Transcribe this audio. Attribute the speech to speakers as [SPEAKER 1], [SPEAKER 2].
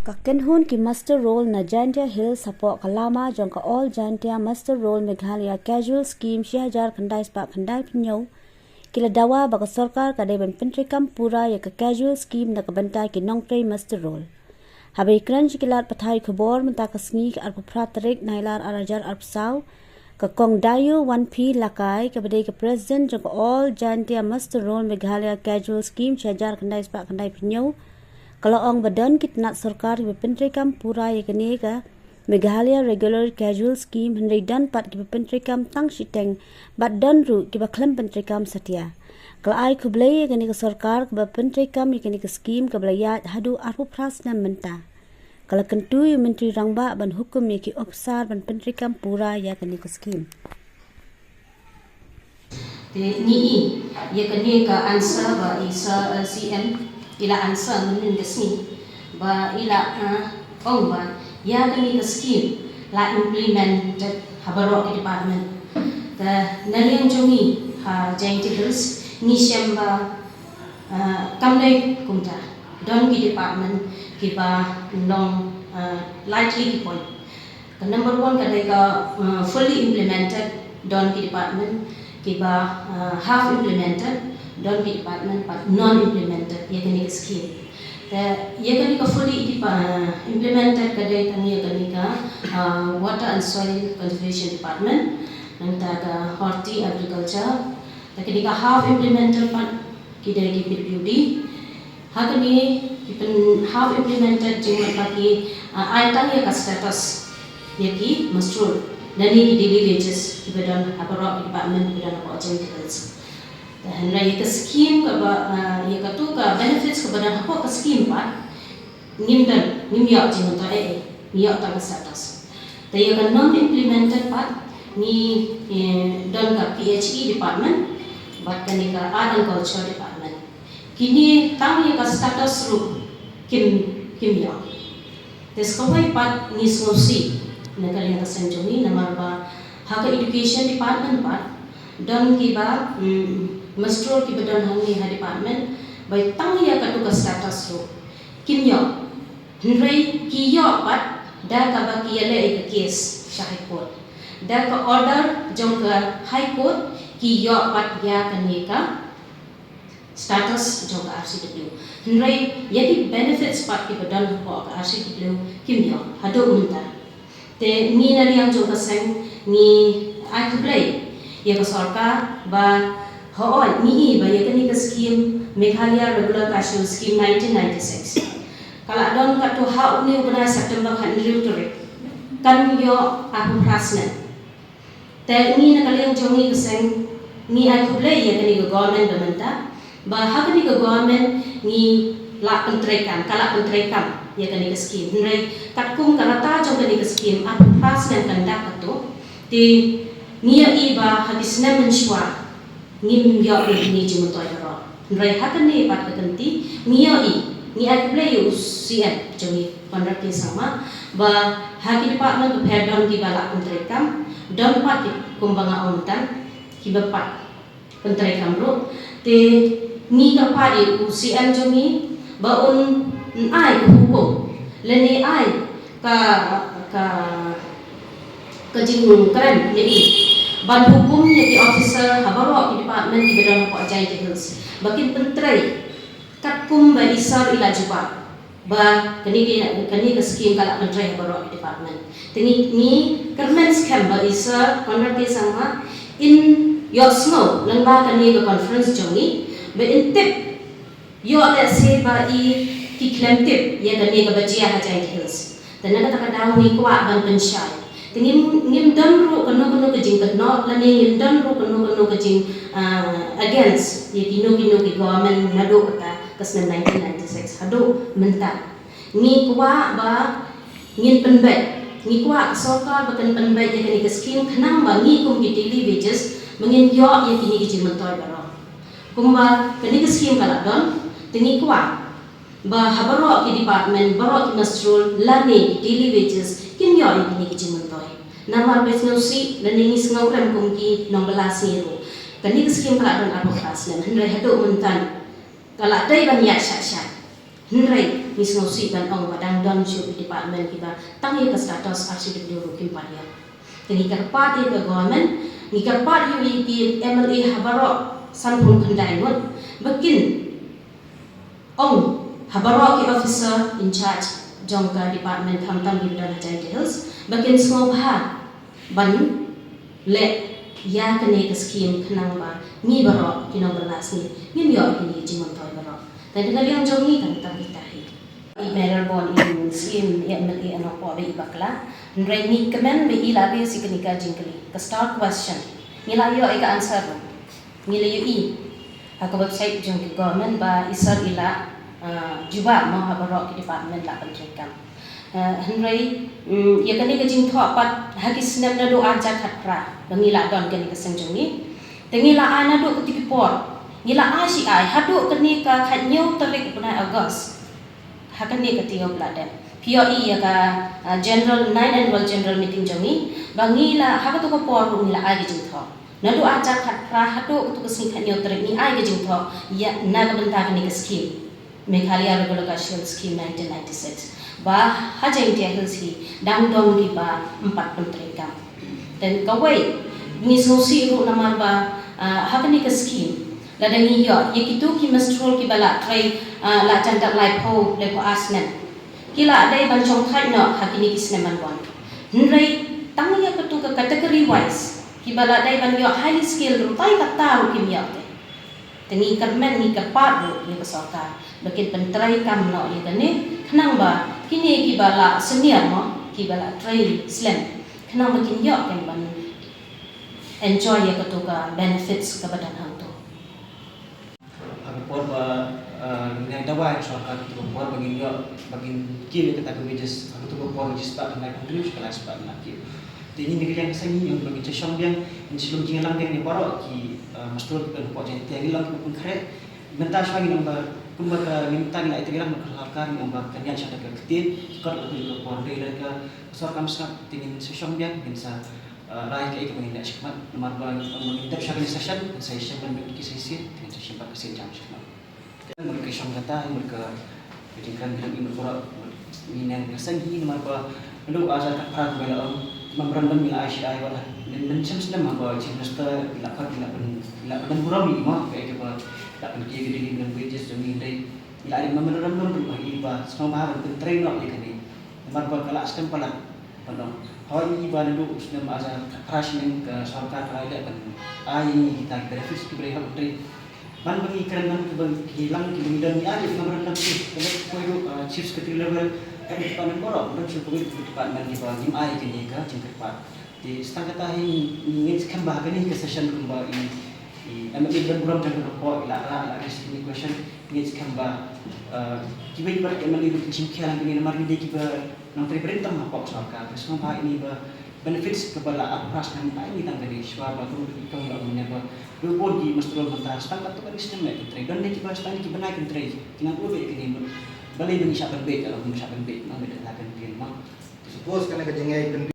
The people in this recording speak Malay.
[SPEAKER 1] Kakenhun ki master role na Jaintia Hill support kalama jong ka all Jaintia master role Meghalaya casual scheme 6000 khandai spa khandai pinyo kila dawa baka sarkar ka deban pentrikam pura ya ka casual scheme na kabantai ki nongtrei master role habai kranj kilat pathai khobor menta ka sngi ka arpu pratarik nailar arajar arpsau ka kong dayo 1p lakai ka badai ka president jong ka all Jaintia master role Meghalaya casual scheme 6000 khandai spa khandai pinyo kalau orang badan kita nak sarkar berpentrikam pura ya kene ka Meghalaya regular casual scheme hendai dan pat ki berpentrikam tang siteng bat dan ru ki baklem pentrikam setia kalau ai kublai ya kene ka sarkar ka berpentrikam ya kene ka scheme ka belayat hadu arpu prasna menta kalau kentu ya menteri rangba ban hukum ya ki opsar ban pentrikam pura ya kene ka scheme
[SPEAKER 2] ni ya kene ka answer ba isa CM ila answer menin desni ba ila ong ba ya kami ke scheme la implemented habaro ke department the naliang jongi ha Jaintia Hills ni syamba kamlai kumta don ki department ki ba long lightly ki point the number 1 kadai ka fully implemented don ki department ki ba half implemented don't be department but non-implemented ya kani scheme ya kani ka fully implemented kadai tani ya kani ka water and soil conservation department nanta ka horti agriculture kani ka half implemented part kidai ki PWD ha kani kipen half implemented jeng pagi aitang ya ka status ya ki masrul nani ki daily wages ibadan aparo department ibadan apa Jaintia dan raya ke scheme ke ya katu ke benefits kepada apa ke scheme pak ngimdan ngimyak jingan ta ngimyak ta ke status tapi ya kan non implemented pak ni don ke PHE department bahkan ni ke art and culture department kini tang ya ke status ru kimyak tes kawai pak ni skosi negara yang tersenjungi nama ba hak education department pak don kiba Master ki badan hangi ha department bai tang ya katu ka status ro kinyo hnrei ki yo pat da ka ba ki le ka case high court da ka order jong ka high court ki yo pat ya kani ka status jong ka RCW hnrei yaki benefits pat ki badan ko ka RCW kinyo hado unta te ni na yang jong ka sang ni ai kublai ya ka sarkar ba Hoy, ni bayar kini ke scheme Meghalaya regular casual scheme 1996. Kalau don katu hak uni benar September kan dilutur kan yo aku prasna. Tapi ni nak kalian jongi keseng ni aku beli ya kini ke government bermenta. Bahak kini ke government ni lak pentrekan, kalau pentrekan ya kini ke scheme. Nrai katkum kalau ta jong kini ke scheme aku prasna kan dak katu. Di ni iba hadisnya mensyuar. Ngim yo ni jumutoy ro nrai hakan ni pat ketanti ngio ni aku play UCM jongi konrak sama ba haki department to pedon di balak pentrekam don pat kumbanga ontan ki bapat pentrekam ro te ni ka padi UCM jongi ba un ai hukum leni ai ka jingung keren ni ban hukum yang di officer habaro di department di badan ko Jaintia Hills bakin pentrai katkum ba isar ila juba ba kani ke scheme kala mentrai habaro di department tini ni kermen scam ba isar konrak ke sama in your snow nang ba kani ke conference jongi ba intip yo let's say ba ki claim tip ya kani ke bajia ha Jaintia Hills tenaga tak daw ni kwa ban pensyai ngim dan ru keno ke jing keno lani ngim dan ru keno ke jing against ye kino ki government ngado kata kesna 1996 hado menta ni kwa ba ngin penbet ni kwa sarkar bakan penbet ye kini ke scheme khenang ba ni kum ki daily wages mengin yo ye kini ki jing mentoy baro kumba kini ke scheme kala don tini kwa ba habaro ki department baro ki masrul lani daily wages kin yo ye kini ki jing nama besnosi dan ini ngauran kumki nong belas niru kani ke scheme kala don apa keras dan hendai hado mentan kala dai ban ya syak Henry misnosi ban ong badang don shoot department kiba tangi ka status RCW kim padia. Kini karpat ke government ni karpat yu ki MLA habaro sanpun khandai ngot bakin ong habaro ki officer in charge jongka department Khamtam Gildan Giant Hills bakin small bha ban le ya kene ke scheme khnang ba ni baro kinong berlas ni yo kini jimon toy baro dan yang jong ni kan kita email bon in scheme MLA ano po be ibakla ndrai ni kemen be ilabe sikenika jingkli ke start question nila yo ega answer nila yo i aku website jong ke government ba isar ila juba mau habaro ke department la pentrikam ndrai ya kani ke jing tho pat hagis snap na do aja khatra bangila don kani ke sengjong ni tengila ana do ke tipor ngila asi ai hadu kani ka khanyo tarik punai August hakani ka tiyo bladan POE ya ka general 9 annual general meeting jongi bangila hakatu ko por ngila ai gijing tho nadu aja khatra hadu tu kesni khanyo tarik ni ai gijing tho ya naga benta kani ka scheme Meghalaya Rural Social Scheme 1996 ba hajai dia hilsi dang dong ki ba 4 menteri kam dan kawai ni sosi ru namar ba hakani ka scheme ladangi yo yekitu ki mastrol ki bala trai la chandak lai pho le pho asnen kila dai ban chong thai no hakini kisneman bon nrai tang ya ketu ka category wise ki bala dai ban yo highly skilled rutai kata ru kim yo te tengi kermen ni kepat ru ni kesoka bakin pentrai kam no ye kane khnang ba kini ki bala senior mo ki bala trai slam khnang bakin yo kan ban enjoy ya ketu ka benefits ka badan hang
[SPEAKER 3] por yang dawa soal tu por bagi kiri kita kebijas aku tu por just pak nak contribute kelas pak nak kiri ini negeri yang sangi yang bagi cesong yang sebelum jingan lang yang paro ki mastur ke por jadi yang lang pun kret minta lagi nombor kumba ka minta ni itu lang makalakar nombor kanyan sa ke ketin kor lebih ke por dari ke sor kam sa tingin cesong yang bisa rai ke itu mengindak sikmat nomor mengindak session kan bagi sesi dengan sesi pak sesi jam sikmat mereka syam kata mereka jadikan bilang ibu pura minang kesengi nomor apa lu asal kapal bela memberandam bila Aisyah wala dan mencem sedang apa cimesta bila pen burami mah kayak apa tak pergi ke dengan wages demi dai bila ada memberandam tu bagi ba semua bahar tu train nak ni kini nomor apa kelas tempat pandang hari ibadah lu sedang asal crash ni ke sarkar ada kan ai kita benefits diberi hak dari man bagi kerana hilang kemudian ni ada memberandam tu kalau chief secretary level department borok dan cukup department ni bagi ai kini ke jengkat di setengah tahun ini kembah kini ke session kembah ini MLA dan buram dan report la ini question ini kembah kibai ber MLA itu cingkian kini nomor ini kiba nanti perintah apa sarkar semua ini benefits kepada apras dan ini tangga di swab atau ikang lagunya report di mastrol mentah setengah tu kan sistem itu dan ni kiba setengah kiba naik menteri tinggal dua kini balai mengisahkan baik kalau mengisahkan baik memang beda lakan dia memang
[SPEAKER 4] suppose kena kejengai